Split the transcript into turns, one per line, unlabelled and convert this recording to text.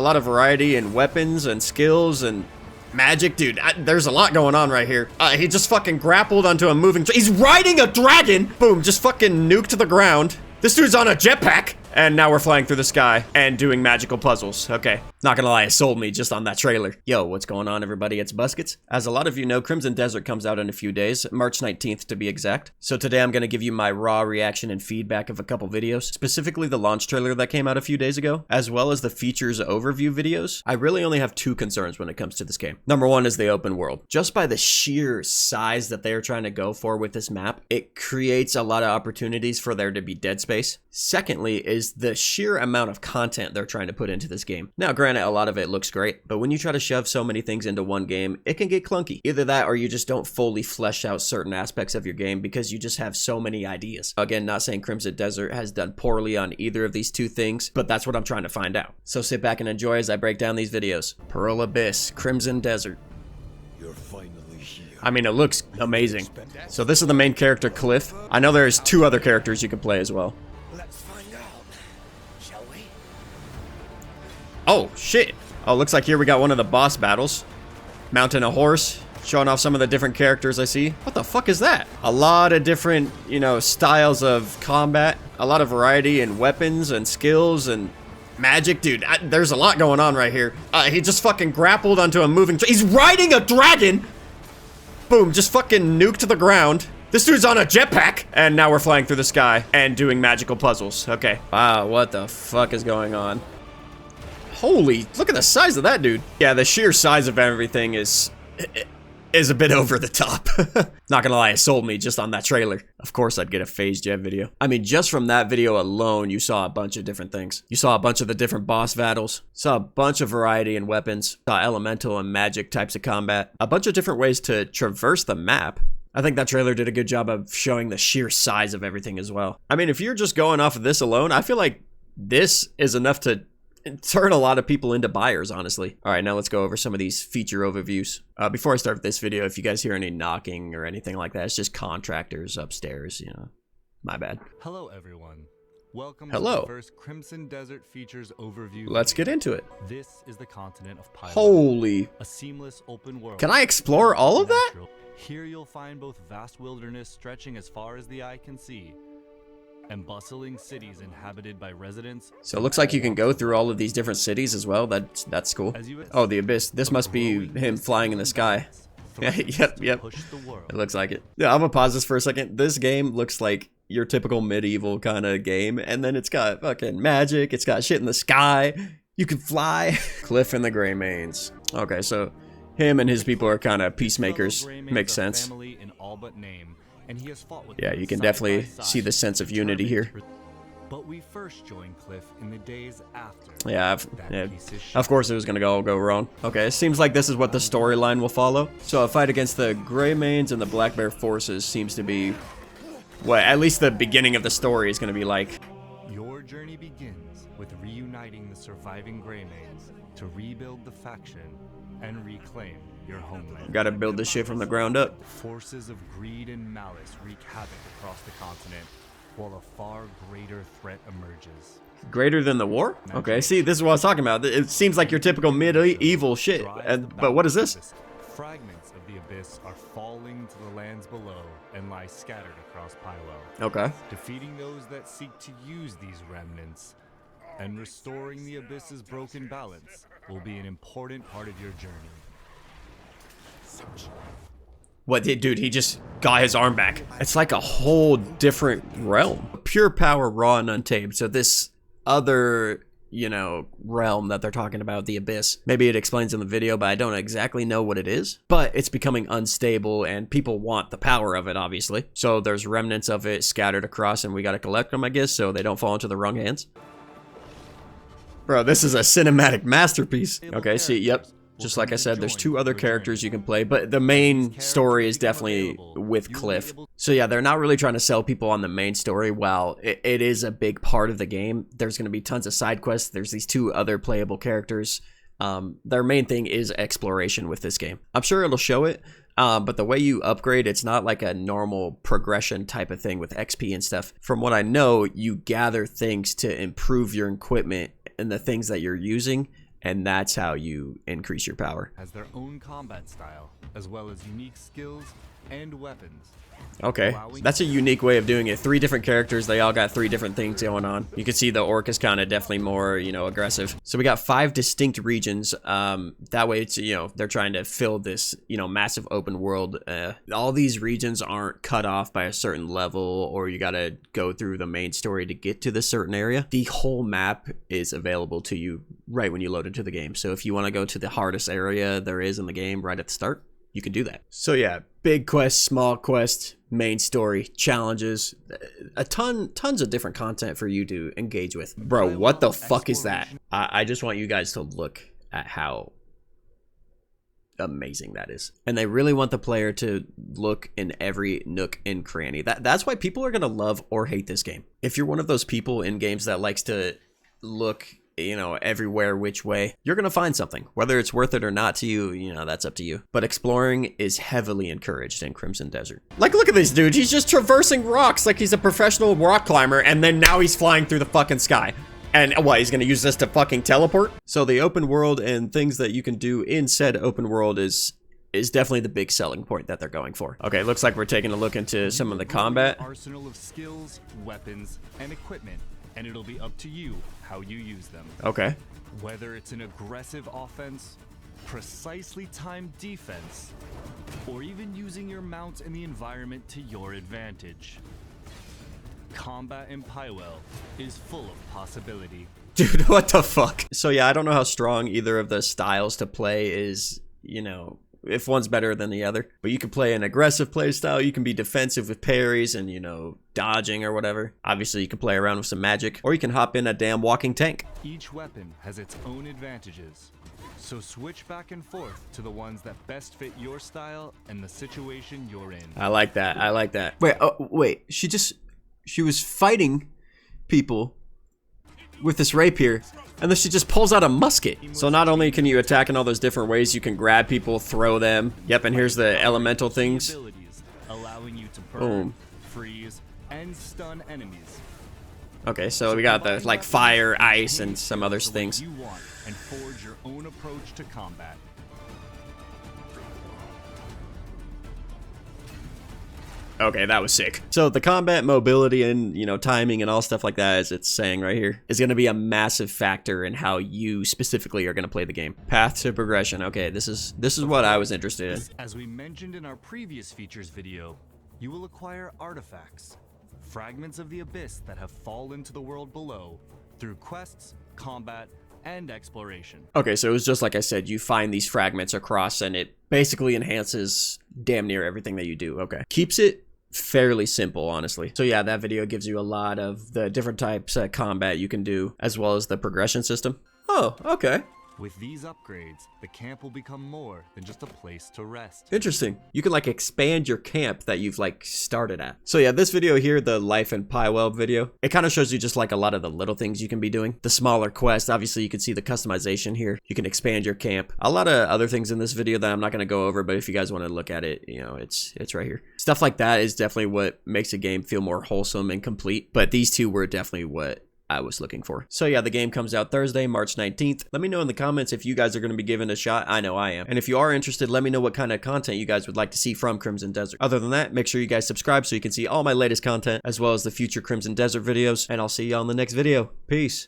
A lot of variety in weapons and skills and magic. Dude, there's a lot going on right here. He just fucking grappled onto a moving he's riding a dragon! Boom, just fucking nuked to the ground. This dude's on a jetpack! And now we're flying through the sky and doing magical puzzles. Okay. Not gonna lie, it sold me just on that trailer. Yo, what's going on, everybody? It's Buskets. As a lot of you know, Crimson Desert comes out in a few days, March 19th to be exact. So today I'm gonna give you my raw reaction and feedback of a couple videos, specifically the launch trailer that came out a few days ago, as well as the features overview videos. I really only have two concerns when it comes to this game. Number one is the open world. Just by the sheer size that they are trying to go for with this map, it creates a lot of opportunities for there to be dead space. Secondly is the sheer amount of content they're trying to put into this game. Now, granted, a lot of it looks great, but when you try to shove so many things into one game, it can get clunky. Either that or you just don't fully flesh out certain aspects of your game because you just have so many ideas. Again, not saying Crimson Desert has done poorly on either of these two things, but that's what I'm trying to find out. So sit back and enjoy as I break down these videos. Pearl Abyss, Crimson Desert.
You're finally here.
I mean, it looks amazing. So this is the main character, Cliff. I know there's two other characters you can play as well.
Let's find out, shall we?
Oh, shit. Oh, looks like here we got one of the boss battles. Mounting a horse, showing off some of the different characters I see. What the fuck is that? A lot of different, styles of combat. A lot of variety in weapons and skills and magic. Dude, there's a lot going on right here. He just fucking grappled onto a moving he's riding a dragon! Boom, just fucking nuked to the ground. This dude's on a jetpack! And now we're flying through the sky and doing magical puzzles. Okay. Wow, what the fuck is going on? Holy, look at the size of that dude. Yeah, the sheer size of everything is a bit over the top. Not gonna lie, it sold me just on that trailer. Of course I'd get a Phase Jet video. I mean, just from that video alone, you saw a bunch of different things. You saw a bunch of the different boss battles, saw a bunch of variety in weapons, saw elemental and magic types of combat, a bunch of different ways to traverse the map. I think that trailer did a good job of showing the sheer size of everything as well. I mean, if you're just going off of this alone, I feel like this is enough to turn a lot of people into buyers, honestly. All right, now let's go over some of these feature overviews. Before I start this video, if you guys hear any knocking or anything like that, it's just contractors upstairs, my bad.
Hello, everyone. Welcome
Hello.
to the first Crimson Desert Features overview.
Let's get into it.
This is the continent of Pylo.
Holy.
A seamless open world.
Can I explore all of that?
Here you'll find both vast wilderness stretching as far as the eye can see, and bustling cities inhabited by residents.
So it looks like you can go through all of these different cities as well. That's cool. Oh, the Abyss. This must be him flying in the sky. Yep. It looks like it. Yeah, I'm gonna pause this for a second. This game looks like your typical medieval kind of game, and then it's got fucking magic. It's got shit in the sky. You can fly. Cliff and the Greymanes. Okay, so him and his people are kind of peacemakers. Makes sense. Yeah, you can definitely see the sense of unity here.
But we first joined Cliff in the days after.
Yeah, of course it was gonna go wrong. Okay, it seems like this is what the storyline will follow. So a fight against the Greymanes and the Black Bear forces seems to be what at least the beginning of the story is gonna be like.
Your journey begins with reuniting the surviving Greymanes to rebuild the faction and reclaim your homeland.
Gotta build this shit from the ground up.
Forces of greed and malice wreak havoc across the continent, while a far greater threat emerges.
Greater than the war? Okay, see, this is what I was talking about. It seems like your typical medieval shit. But what is this?
Fragments of the Abyss are falling to the lands below and lie scattered across Pylo.
Okay.
Defeating those that seek to use these remnants and restoring the Abyss's broken balance will be an important part of your journey.
What, dude, he just got his arm back. It's like a whole different realm. Pure power, raw and untamed. So this other, realm that they're talking about, the Abyss. Maybe it explains in the video, but I don't exactly know what it is. But it's becoming unstable and people want the power of it, obviously. So there's remnants of it scattered across and we gotta collect them, I guess, so they don't fall into the wrong hands. Bro, this is a cinematic masterpiece. Okay, see, yep. Just like I said, there's two other characters you can play, but the main story is definitely with Cliff. So yeah, they're not really trying to sell people on the main story. While it is a big part of the game, there's going to be tons of side quests. There's these two other playable characters. Their main thing is exploration with this game. I'm sure it'll show it, but the way you upgrade, it's not like a normal progression type of thing with XP and stuff. From what I know, you gather things to improve your equipment and the things that you're using. and that's how you increase your power.
Has their own combat style, as well as unique skills and weapons.
Okay, that's a unique way of doing it. 3 different characters, they all got 3 different things going on. You can see the orc is kind of definitely more, you know, aggressive. So we got 5 distinct regions. That way it's, you know, they're trying to fill this, you know, massive open world. All these regions aren't cut off by a certain level, or you gotta go through the main story to get to this certain area. The whole map is available to you right when you load into the game. So if you want to go to the hardest area there is in the game right at the start, you can do that. So yeah, big quest, small quest, main story, challenges, tons of different content for you to engage with. Bro, what the fuck is that? I just want you guys to look at how amazing that is. And they really want the player to look in every nook and cranny. That's why people are gonna love or hate this game. If you're one of those people in games that likes to look, you know, everywhere which way, you're gonna find something. Whether it's worth it or not to you, you know, that's up to you. But exploring is heavily encouraged in Crimson Desert. Like, look at this dude. He's just traversing rocks like he's a professional rock climber, and then now he's flying through the fucking sky. And what, he's gonna use this to fucking teleport? So the open world and things that you can do in said open world is definitely the big selling point that they're going for. Okay, looks like we're taking a look into some of the combat.
Arsenal of skills, weapons, and equipment, and it'll be up to you how you use them.
Okay.
Whether it's an aggressive offense, precisely timed defense, or even using your mount and the environment to your advantage. Combat in Pywell is full of possibility.
Dude, what the fuck? So yeah, I don't know how strong either of the styles to play is, you know, if one's better than the other. But you can play an aggressive play style, you can be defensive with parries and, you know, dodging or whatever. Obviously, you can play around with some magic, or you can hop in a damn walking tank.
Each weapon has its own advantages, so switch back and forth to the ones that best fit your style and the situation you're in.
I like that. I like that. Wait, she was fighting people with this rapier, and then she just pulls out a musket. So not only can you attack in all those different ways, you can grab people, throw them. Yep, and here's the elemental things.
Allowing you to burn,
Boom.
freeze, and stun enemies.
Okay, so we got the like fire, ice, and some other things.
You want and forge your own approach to combat.
Okay, that was sick. So the combat, mobility, and, you know, timing and all stuff like that, as it's saying right here, is going to be a massive factor in how you specifically are going to play the game. Path to progression. Okay, this is what I was interested in.
As we mentioned in our previous features video, you will acquire artifacts, fragments of the abyss that have fallen to the world below through quests, combat, and exploration.
Okay, so it was just like I said, you find these fragments across, and it basically enhances damn near everything that you do. Okay. Keeps it fairly simple, honestly. So yeah, that video gives you a lot of the different types of combat you can do, as well as the progression system. Oh, okay.
With these upgrades, the camp will become more than just a place to rest.
Interesting. You can like expand your camp that you've like started at. So yeah, this video here, the Life in Pywell video, it kind of shows you just like a lot of the little things you can be doing. The smaller quests, obviously you can see the customization here. You can expand your camp. A lot of other things in this video that I'm not going to go over, but if you guys want to look at it, you know, it's right here. Stuff like that is definitely what makes a game feel more wholesome and complete. But these two were definitely what I was looking for. So yeah, the game comes out Thursday, March 19th. Let me know in the comments if you guys are going to be giving it a shot. I know I am. And if you are interested, let me know what kind of content you guys would like to see from Crimson Desert. Other than that, make sure you guys subscribe so you can see all my latest content, as well as the future Crimson Desert videos. And I'll see you on the next video. Peace.